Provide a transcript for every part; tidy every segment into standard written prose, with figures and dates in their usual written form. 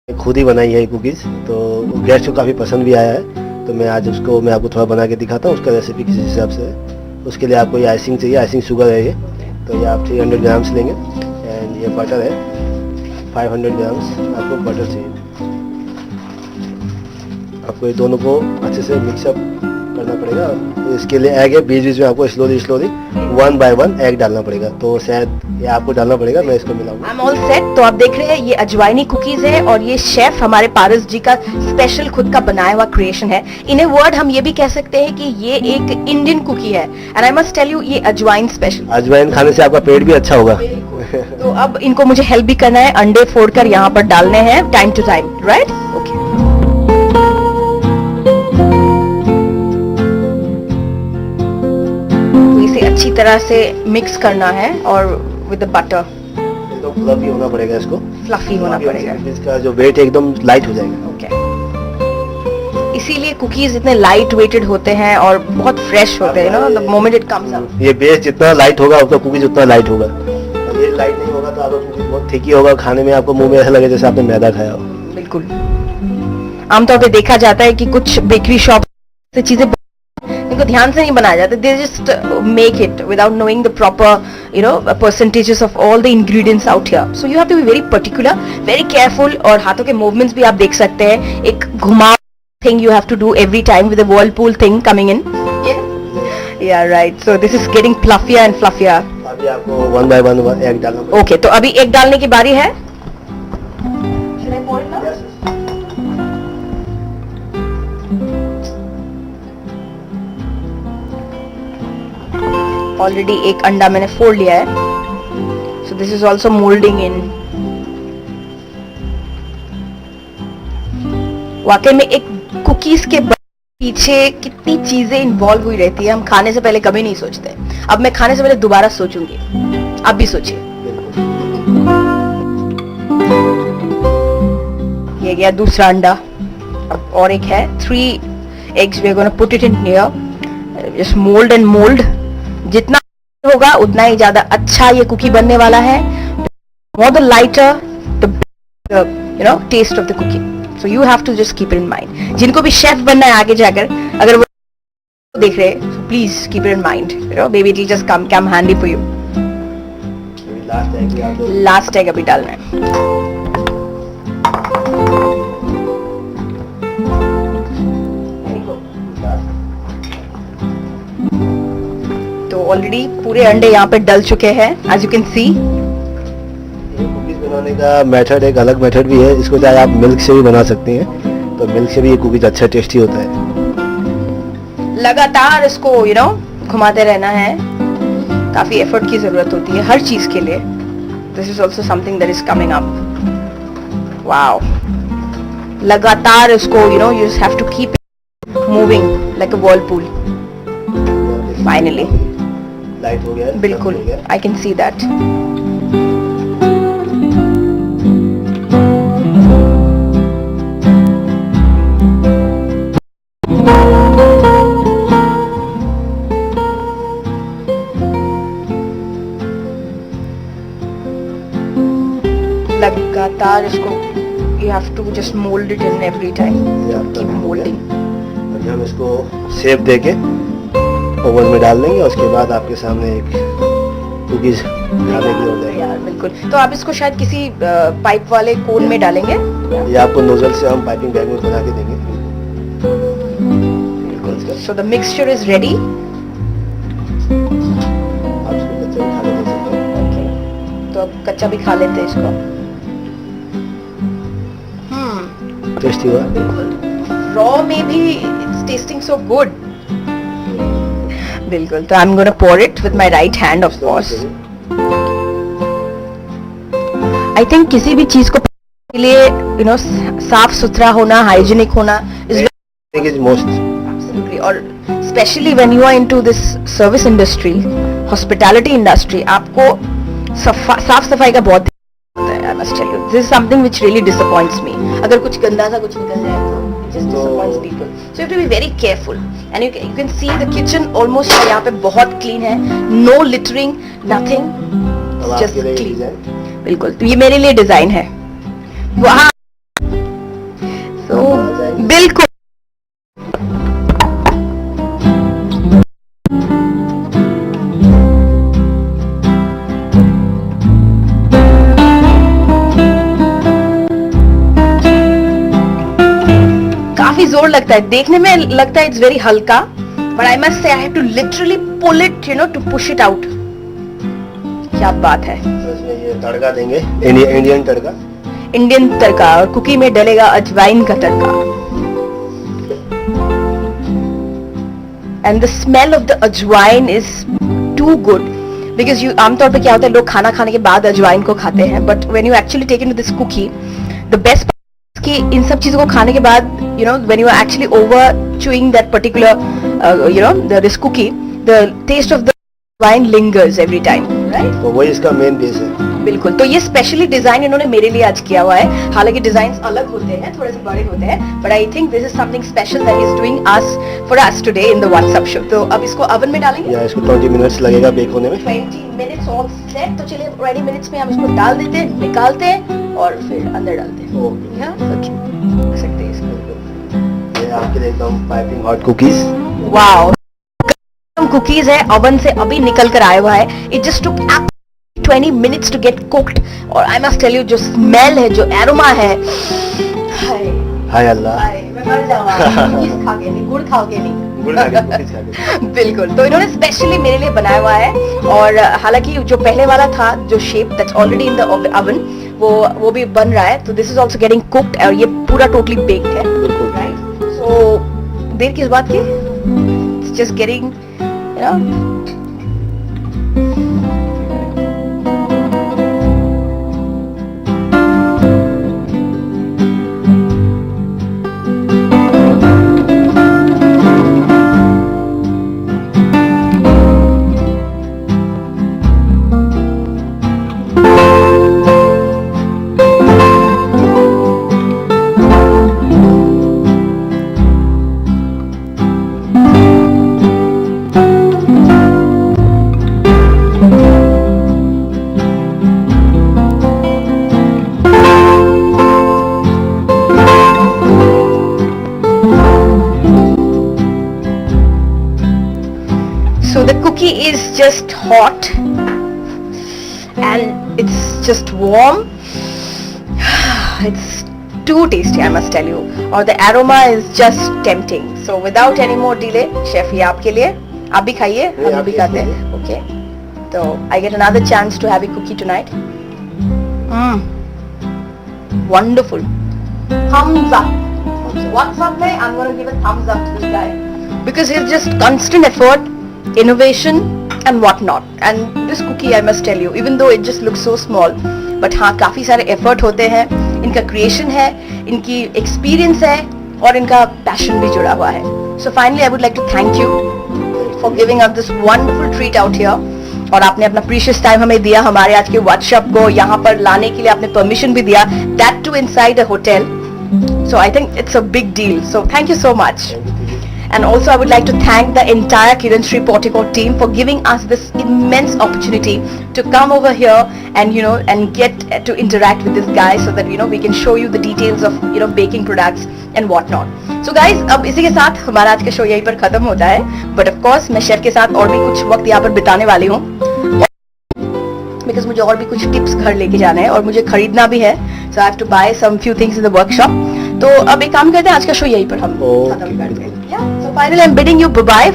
खुद ही बनाई है कुकीज़, तो गेस्ट को काफ़ी पसंद भी आया है। तो मैं आज मैं आपको थोड़ा बना के दिखाता हूँ उसका रेसिपी किस हिसाब से है। उसके लिए आपको ये आइसिंग चाहिए, आइसिंग शुगर है ये। तो ये आप 300 ग्राम्स लेंगे। एंड ये बटर है 500 ग्राम्स आपको बटर चाहिए। आपको ये दोनों को अच्छे से मिक्सअप करना पड़ेगा। तो इसके लिए एग है, बीच बीच में आपको स्लोली 1 बाय 1 एग डालना पड़ेगा। तो शायद ये आपको डालना पड़ेगा, मैं इसको मिलाऊंगा। I am all set. तो आप देख रहे हैं ये अजवाइनी कुकीज है और ये शेफ हमारे पारस जी का स्पेशल खुद का बनाया हुआ क्रिएशन है। इन ए वर्ड हम ये भी कह सकते हैं कि ये एक इंडियन कुकी है। And I must tell you ये अजवाइन स्पेशल। अजवाइन खाने से आपका पेट भी अच्छा होगा। तो अब इनको मुझे हेल्प भी करना है, अंडे फोड़कर यहाँ पर डालने हैं time to time, right? Okay. इसे अच्छी तरह से मिक्स करना है और विद द बटर एकदम फ्लफी होना पड़ेगा, इसको फ्लफी होना पड़ेगा। इसका जो वेट है एकदम लाइट हो जाएगा। ओके। इसीलिए कुकीज इतने लाइट वेटेड होते हैं और बहुत फ्रेश होते हैं ना, the moment it comes out. ये बेस जितना लाइट होगा आपका कुकीज उतना लाइट होगा। ये लाइट नहीं होगा तो आपका कुकीज बहुत थिकी होगा, खाने में आपको मुंह में ऐसा लगे जैसे आपने मैदा खाया हो। बिल्कुल। आमतौर पे देखा जाता है कि कुछ बेकरी शॉप से चीजें इनको ध्यान से नहीं बनाया जाता, they just make it without knowing the proper percentages of all the ingredients out here. So you have to be very particular, very careful. और हाथों के मूवमेंट्स भी आप देख सकते हैं, एक घुमाव thing you have to do every time with the whirlpool thing coming in. Yeah right. So this is getting fluffier and fluffier. अभी आपको 1 बाय 1 एग डालना पड़ेगा। ओके, तो अभी एग डालने की बारी है। ऑलरेडी एक अंडा मैंने फोड़ लिया है। So this is also moulding in. वाकई में एक कुकीज के पीछे कितनी चीजें इन्वॉल्व हुई रहती है, हम खाने से पहले कभी नहीं सोचते। अब मैं खाने से पहले दोबारा सोचूंगी, आप भी सोचिए। ये गया दूसरा अंडा, और एक है 3 eggs। We are gonna put it in here, just mould and mould. जितना होगा उतना ही ज्यादा अच्छा ये कुकी बनने वाला है। More the lighter the taste of the cookie. So you have to just keep it in mind. जिनको भी शेफ बनना है आगे जाकर, अगर वो देख रहे हैं, so please keep it in mind. Maybe it will just come handy for you. Last egg अभी डालना है। तो ऑलरेडी पूरे अंडे यहाँ पे डल चुके हैं, as you can see. Cookies बनाने का मेथड एक अलग मेथड भी है, इसको चाहे आप मिल्क से भी बना सकते हैं। तो मिल्क से भी ये कुकीज अच्छा टेस्टी होता है। लगातार इसको घुमाते रहना है, काफी एफर्ट की जरूरत होती है हर चीज के लिए। This is also something that is coming up. Wow, लगातार इसको you just have to keep it moving like a whirlpool. Finally light हो गया है, बिल्कुल, आई कैन सी दैट। लगातार इसको you have to just mould it in every time, keep moulding. अभी हम इसको शेप देके ओवन में डाल देंगे, उसके बाद आपके सामने एक कुकीज खाने के लिए हो जाएगा। यार बिल्कुल। तो आप इसको शायद किसी पाइप वाले कोन में डालेंगे, ये आपको नोजल से हम पाइपिंग बैग में बना के देंगे। बिल्कुल। So the mixture is ready. आप इसको कच्चा भी खा ले सकते हैं। ओके, तो अब कच्चा भी खा लेते हैं इसको। टेस्टी हुआ बिल्कुल। रॉ में भी इट्स टेस्टिंग सो गुड। बिल्कुल। तो I am gonna pour it with my right hand of course. I think किसी भी चीज को के लिए साफ सुथरा होना, हाइजीनिक होना इज मोस्ट। Absolutely. और specially when you are into this service industry, hospitality industry, आपको साफ सफाई का बहुत होता है। I must tell you, this is something which really disappoints me. अगर कुछ गंदा सा कुछ निकल जाए तो just disappoints people. So you have to be very careful. And you can see the kitchen almost यहाँ पे बहुत clean है, no littering, nothing, just clean. बिल्कुल। तो ये मेरे लिए डिजाइन है। वहाँ काफी जोर लगता है, देखने में लगता है इट्स वेरी हल्का, but I must say I have to literally pull it, you know, to push it out. क्या बात है. तो इसमें ये तड़का देंगे, इंडियन तड़का. इंडियन तड़का, और कुकी में डलेगा अजवाइन का तड़का. And the smell of the ajwain is too good, because you आमतौर पे क्या होता है, लोग खाना खाने के बाद अजवाइन को खाते हैं, but when you actually take into this cookie, the best कि इन सब चीजों को खाने के बाद, you know, when you are actually over chewing that particular, you know, this cookie, the taste of the wine lingers every time, right. तो वही इसका मेन बेस है. बिल्कुल. तो ये स्पेशली डिजाइन इन्होंने मेरे लिए आज किया हुआ है. हालांकि डिजाइन अलग होते हैं, थोड़े से बड़े होते हैं, but I think this is something special that is doing us for us today in the WhatsApp show. तो अब इसको ओवन में डालेंगे. या इसको 20 मिनट्स लगेगा बेक होने में. 20 मिनट्स ऑल सेट. तो चलिए 20 मिनट्स में हम इसको डाल देते हैं, निकालते हैं और फिर अंदर डालते हैं. ओके. हाँ, ओके, देख सकते हैं इसको. ये आपके लिए एकदम piping hot cookies. Wow, cookies है, ओवन से अभी निकल कर आया हुआ है. It just took 20 minutes to get cooked. और I must tell you, जो स्मेल है, जो एरोमा है, हाय अल्लाह. मैं मर जाऊंगा. कुकीज खा के नहीं, गुड़ खा के नहीं. गुड़ खा के, कुकीज खा के. बिल्कुल. तो इन्होंने स्पेशली मेरे लिए बनाया हुआ है. और हालांकि जो पहले वाला था, जो shape that's already in the oven, वो भी बन रहा है. तो this is also getting cooked, और ये पूरा टोटली बेक्ड है, राइट. सो देर किस बात की, just getting, you know. So the cookie is just hot and it's just warm. It's too tasty, I must tell you. और the aroma is just tempting. So without any more delay, chef, ये आपके लिए. आप भी खाइए, हम भी खाते हैं. Okay. So I get another chance to have a cookie tonight. Wonderful. Thumbs up. What's up, man? I'm going to give a thumbs up to this guy because he's just constant effort, innovation and what not. And this cookie, I must tell you, even though it just looks so small, but हाँ, काफी सारे effort होते हैं. इनका creation है, इनकी experience है, और इनका passion भी जुड़ा हुआ है. So finally, I would like to thank you for giving us this wonderful treat out here. और आपने अपना precious time हमें दिया, हमारे आज के workshop को यहाँ पर लाने के लिए आपने permission भी दिया, that too inside a hotel. So I think it's a big deal. So thank you so much. And also I would like to thank the entire Kiran Sri Portico team for giving us this immense opportunity to come over here and, you know, and get to interact with this guy so that, you know, we can show you the details of, you know, baking products and what not. So guys, अब इसी के साथ हमारा आज का show यहीं पर खत्म होता है. But of course मैं शेफ के साथ और भी कुछ वक्त यहाँ पर बिताने वाली हूँ, because मुझे और भी कुछ टिप्स घर लेके जाना है और मुझे खरीदना भी है. So I have to buy some few things in the workshop. तो अब एक काम करते हैं, आज का शो यहीं पर हम खत्म करते हैं. Yeah. So finally I'm bidding you bye-bye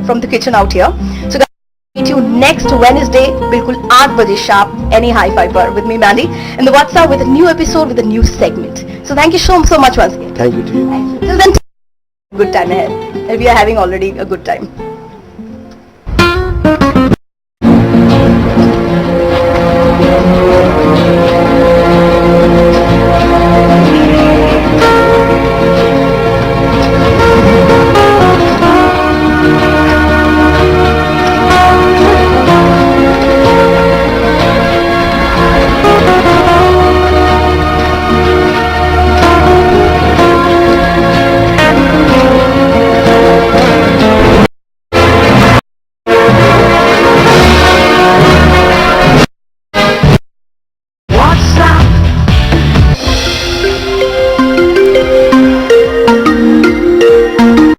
from the kitchen out here. So guys, meet you next Wednesday, बिल्कुल 8 बजे sharp, any high fiber with me Mandy in the WhatsApp with a new episode with a new segment. So thank you so much once again. Thank you to you. Thank you. Till then, good time ahead. And we are having already a good time.